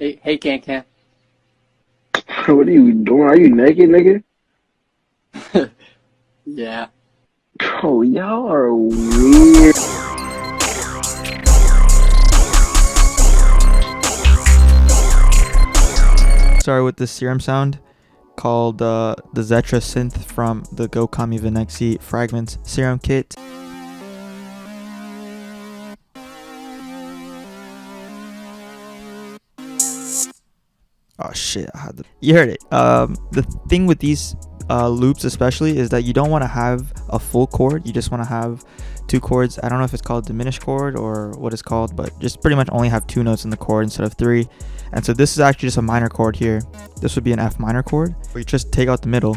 Hey, KANKAN. What are you doing? Are you naked, nigga? Yeah. Oh, y'all are weird. Started with this serum sound called the Zetra synth from the Go Kami Venexi Fragments serum kit. Oh shit, you heard it. The thing with these loops especially is that you don't want to have a full chord. You just want to have two chords. I don't know if it's called diminished chord or what it's called, but just pretty much only have two notes in the chord instead of three. And so this is actually just a minor chord here. This would be an F minor chord, where you just take out the middle.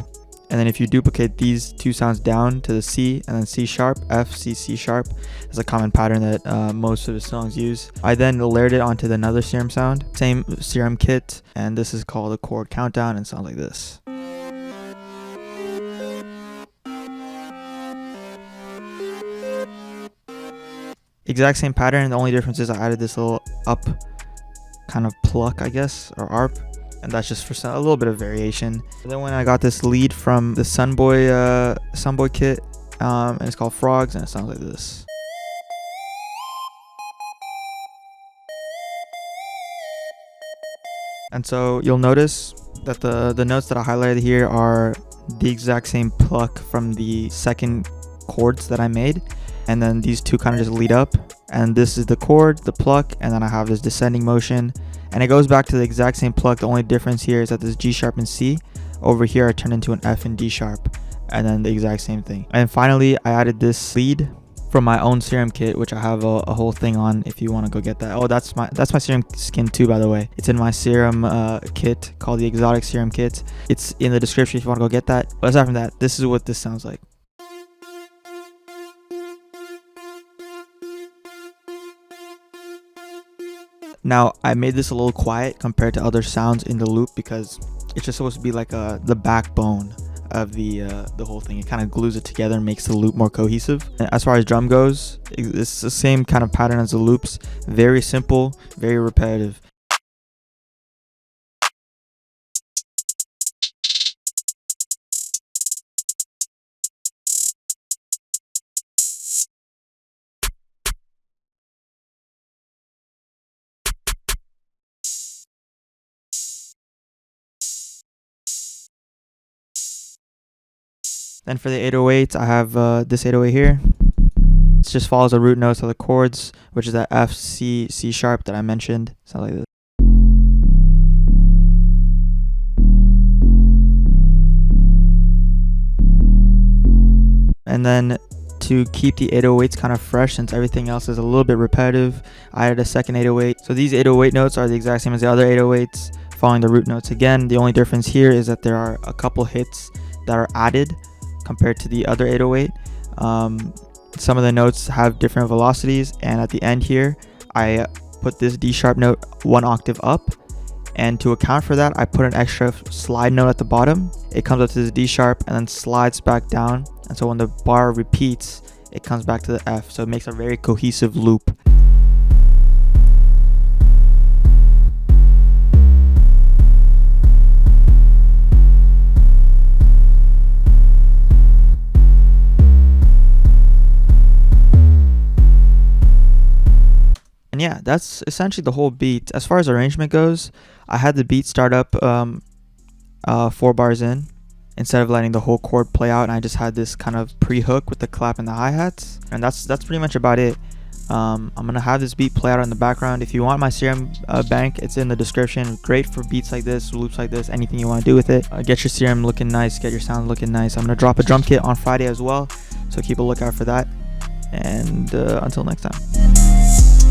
And then if you duplicate these two sounds down to the C and then C sharp, F, C, C sharp, is a common pattern that most of the songs use. I then layered it onto another serum sound, same serum kit, and this is called a chord countdown and sounds like this. Exact same pattern, the only difference is I added this little up kind of pluck, I guess, or arp. And that's just for a little bit of variation. And then when I got this lead from the Sunboy kit, and it's called Frogs, and it sounds like this. And so you'll notice that the notes that I highlighted here are the exact same pluck from the second chords that I made. And then these two kind of just lead up. And this is the chord, the pluck, and then I have this descending motion. And it goes back to the exact same pluck. The only difference here is that this G sharp and C. Over here I turned into an F and D sharp. And then the exact same thing. And finally I added this lead from my own serum kit, which I have a whole thing on if you want to go get that. Oh, that's my serum skin too, by the way. It's in my serum kit called the Exotic Serum Kit. It's in the description if you want to go get that. But aside from that, this is what this sounds like. Now I made this a little quiet compared to other sounds in the loop because it's just supposed to be like the backbone of the whole thing. It kind of glues it together and makes the loop more cohesive. And as far as drum goes, it's the same kind of pattern as the loops. Very simple, very repetitive. Then for the 808s, I have this 808 here. It just follows the root notes of the chords, which is that F, C, C sharp that I mentioned. Sounds like this. And then to keep the 808s kind of fresh, since everything else is a little bit repetitive, I added a second 808. So these 808 notes are the exact same as the other 808s, following the root notes again. The only difference here is that there are a couple hits that are added compared to the other 808. Some of the notes have different velocities, and at the end here I put this D sharp note one octave up, and to account for that I put an extra slide note at the bottom. It comes up to this D sharp and then slides back down, and so when the bar repeats it comes back to the F, so it makes a very cohesive loop. And yeah, that's essentially the whole beat. As far as arrangement goes, I had the beat start up 4 bars in instead of letting the whole chord play out, and I just had this kind of pre-hook with the clap and the hi-hats, and that's pretty much about it. I'm gonna have this beat play out in the background. If you want my serum bank, it's in the description. Great for beats like this, loops like this, anything you want to do with it. Get your serum looking nice, get your sound looking nice. I'm gonna drop a drum kit on Friday as well, so keep a lookout for that. And until next time.